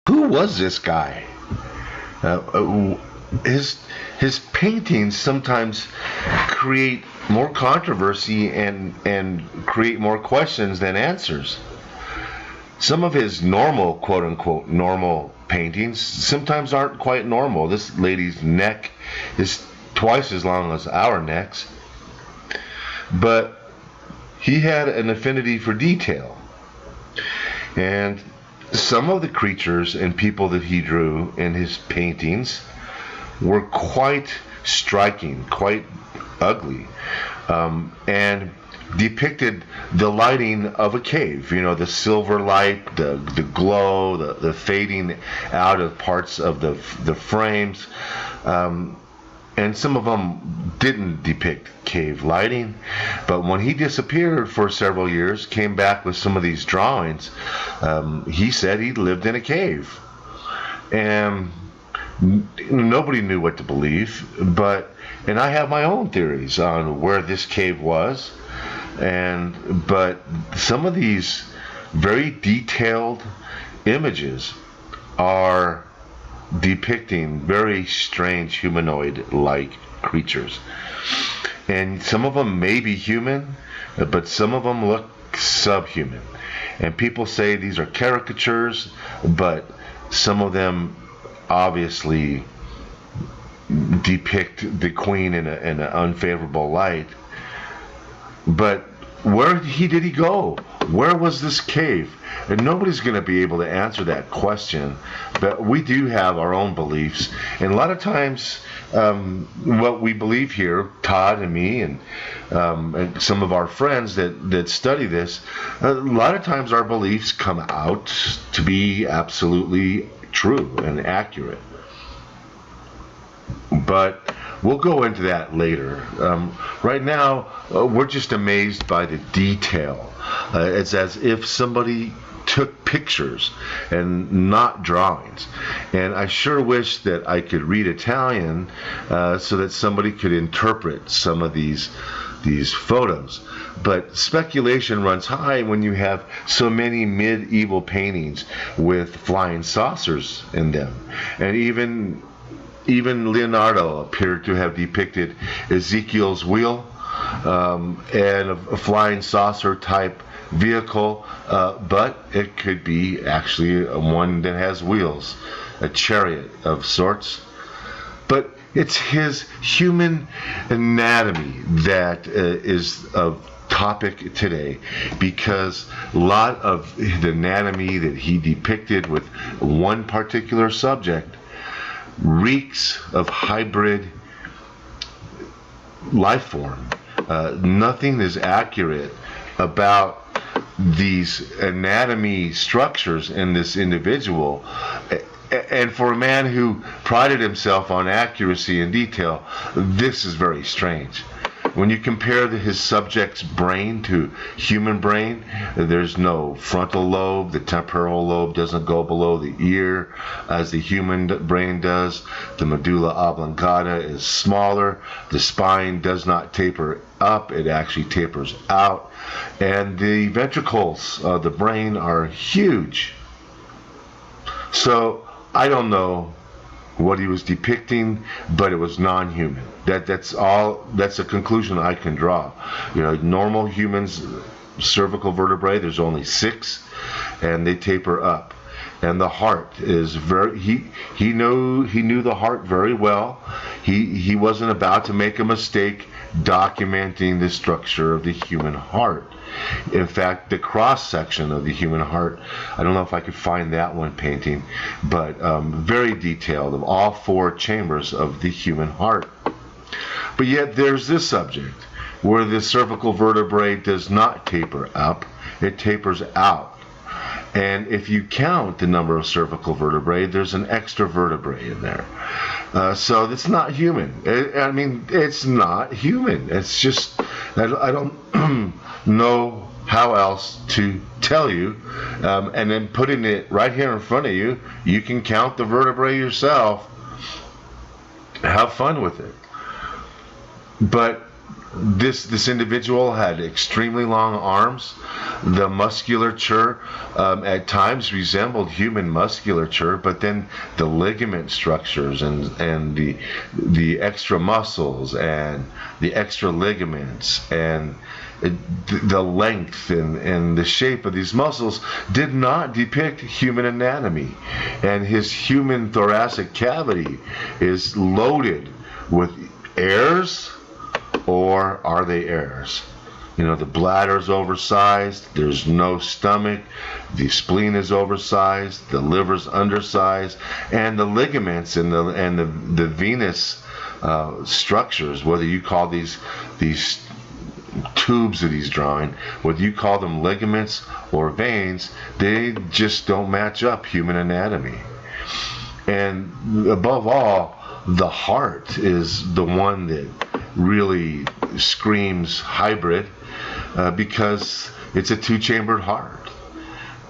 Who was this guy? His paintings sometimes create more controversy and create more questions than answers. Some of his normal, quote unquote, normal paintings sometimes aren't quite normal. This lady's neck is twice as long as our necks, but he had an affinity for detail. And some of the creatures and people that he drew in his paintings were quite striking, quite ugly, and depicted the lighting of a cave. You know, the silver light, the glow, the fading out of parts of the frames. And some of them didn't depict cave lighting, but when he disappeared for several years, came back with some of these drawings, he said he lived in a cave. And nobody knew what to believe, and I have my own theories on where this cave was, but some of these very detailed images are depicting very strange humanoid-like creatures. And some of them may be human, but some of them look subhuman. And people say these are caricatures, but some of them obviously depict the queen in an unfavorable light. But where did he go? Where was this cave? And nobody's going to be able to answer that question, but we do have our own beliefs. And a lot of times, what we believe here, Todd and me and some of our friends that study this, a lot of times our beliefs come out to be absolutely true and accurate. But we'll go into that later. Right now, we're just amazed by the detail. It's as if somebody took pictures and not drawings. And I sure wish that I could read Italian so that somebody could interpret some of these photos. But speculation runs high when you have so many medieval paintings with flying saucers in them. And even Leonardo appeared to have depicted Ezekiel's wheel and a flying saucer type vehicle, but it could be actually one that has wheels, a chariot of sorts. But it's his human anatomy that is of topic today, because a lot of the anatomy that he depicted with one particular subject reeks of hybrid life form. Nothing is accurate about these anatomy structures in this individual. And for a man who prided himself on accuracy and detail, this is very strange. When you compare his subject's brain to human brain, there's no frontal lobe. The temporal lobe doesn't go below the ear as the human brain does. The medulla oblongata is smaller. The spine does not taper up. It actually tapers out. And the ventricles of the brain are huge. So I don't know what he was depicting, but it was non-human. That's a conclusion I can draw. You know, normal humans, cervical vertebrae, there's only 6, and they taper up. And the heart is very, he knew the heart very well. He wasn't about to make a mistake documenting the structure of the human heart. In fact, the cross section of the human heart, I don't know if I could find that one painting, but very detailed of all 4 chambers of the human heart. But yet there's this subject where the cervical vertebrae does not taper up, it tapers out. And if you count the number of cervical vertebrae, there's an extra vertebrae in there. So it's not human. I mean, it's not human. It's just, I don't know how else to tell you. And then putting it right here in front of you, you can count the vertebrae yourself. Have fun with it. But this individual had extremely long arms. The musculature at times resembled human musculature, but then the ligament structures and the extra muscles and the extra ligaments and the length and the shape of these muscles did not depict human anatomy. And his human thoracic cavity is loaded with airs. Or are they airs? You know, the bladder's oversized, there's no stomach, the spleen is oversized, the liver's undersized, and the ligaments and the venous structures, whether you call these tubes that he's drawing, whether you call them ligaments or veins, they just don't match up human anatomy. And above all, the heart is the one that really screams hybrid because it's a 2-chambered heart,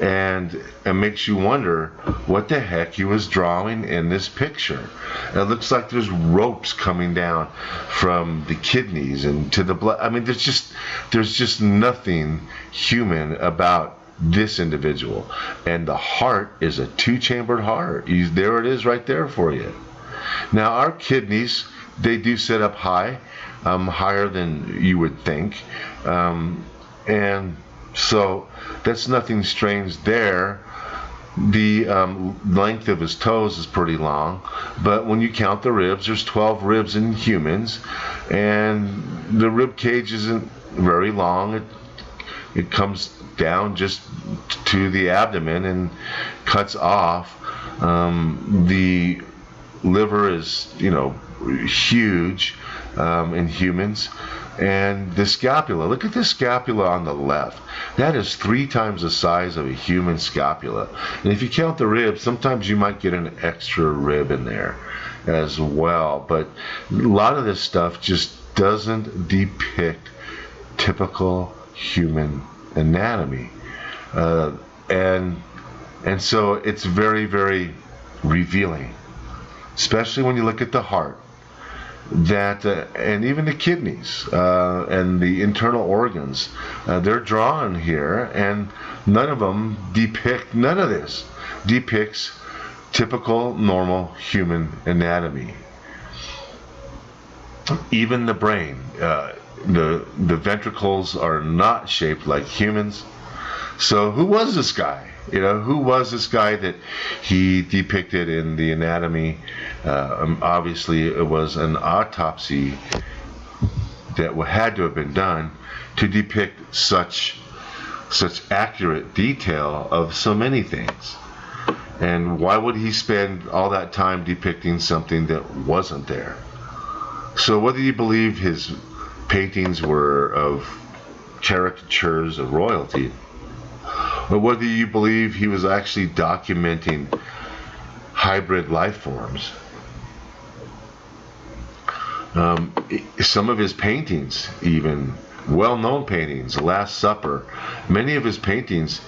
and it makes you wonder what the heck he was drawing in this picture. It looks like there's ropes coming down from the kidneys and to the blood. I mean, there's just nothing human about this individual, and the heart is a 2-chambered heart. There it is right there for you. Now our kidneys, they do sit up high, higher than you would think, and so that's nothing strange there. The length of his toes is pretty long, but when you count the ribs, there's 12 ribs in humans, and the rib cage isn't very long. It comes down just to the abdomen and cuts off. The liver is, huge in humans. And the scapula, look at the scapula on the left. That is 3 times the size of a human scapula. And if you count the ribs, sometimes you might get an extra rib in there as well. But a lot of this stuff just doesn't depict typical human anatomy. And so it's very, very revealing, especially when you look at the heart. That and even the kidneys and the internal organs, they're drawn here, and none of this depicts typical normal human anatomy. Even the brain, the ventricles are not shaped like humans. So who was this guy? Who was this guy that he depicted in the anatomy? Obviously, it was an autopsy that had to have been done to depict such accurate detail of so many things. And why would he spend all that time depicting something that wasn't there? So whether you believe his paintings were of caricatures of royalty, or whether you believe he was actually documenting hybrid life forms, some of his paintings, even well-known paintings, The Last Supper, many of his paintings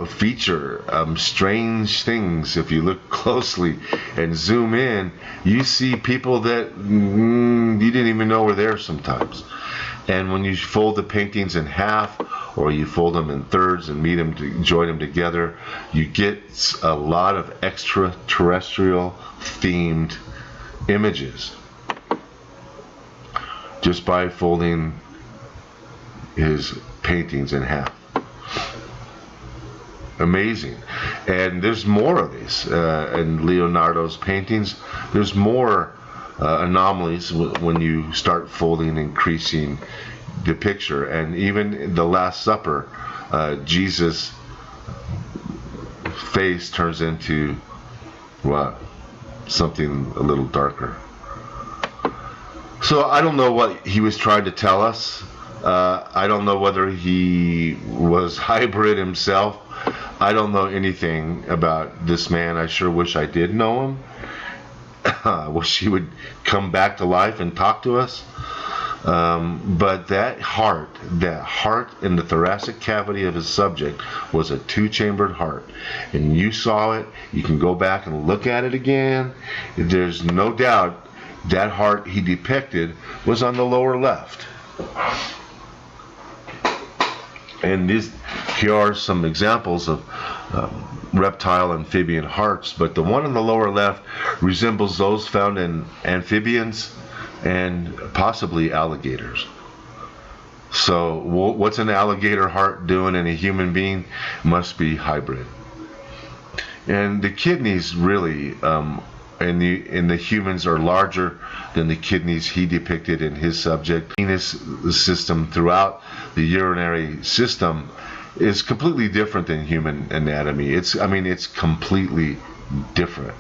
feature strange things. If you look closely and zoom in, you see people that you didn't even know were there sometimes. And when you fold the paintings in half, or you fold them in thirds and join them together, you get a lot of extraterrestrial themed images just by folding his paintings in half. Amazing. And there's more of these in Leonardo's paintings. There's more anomalies when you start folding, increasing the picture. And even in The Last Supper, Jesus' face turns into what? Something a little darker. So I don't know what he was trying to tell us. I don't know whether he was hybrid himself. I don't know anything about this man. I sure wish I did know him. I wish he would come back to life and talk to us. But that heart in the thoracic cavity of his subject was a two-chambered heart. And you saw it. You can go back and look at it again. There's no doubt that heart he depicted was on the lower left. And here are some examples of reptile amphibian hearts, but the one on the lower left resembles those found in amphibians and possibly alligators. So what's an alligator heart doing in a human being? Must be hybrid. And the kidneys really in the humans are larger than the kidneys he depicted in his subject. Venous system throughout the urinary system is completely different than human anatomy. It's completely different.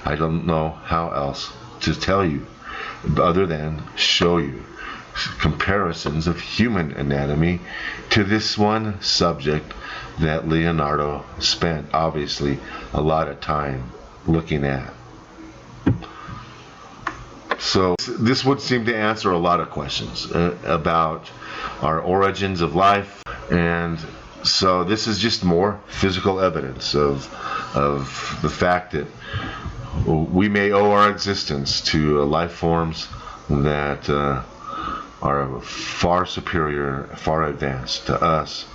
I don't know how else to tell you other than show you comparisons of human anatomy to this one subject that Leonardo spent obviously a lot of time looking at. So this would seem to answer a lot of questions about our origins of life, and so this is just more physical evidence of the fact that we may owe our existence to life forms that are far superior, far advanced to us.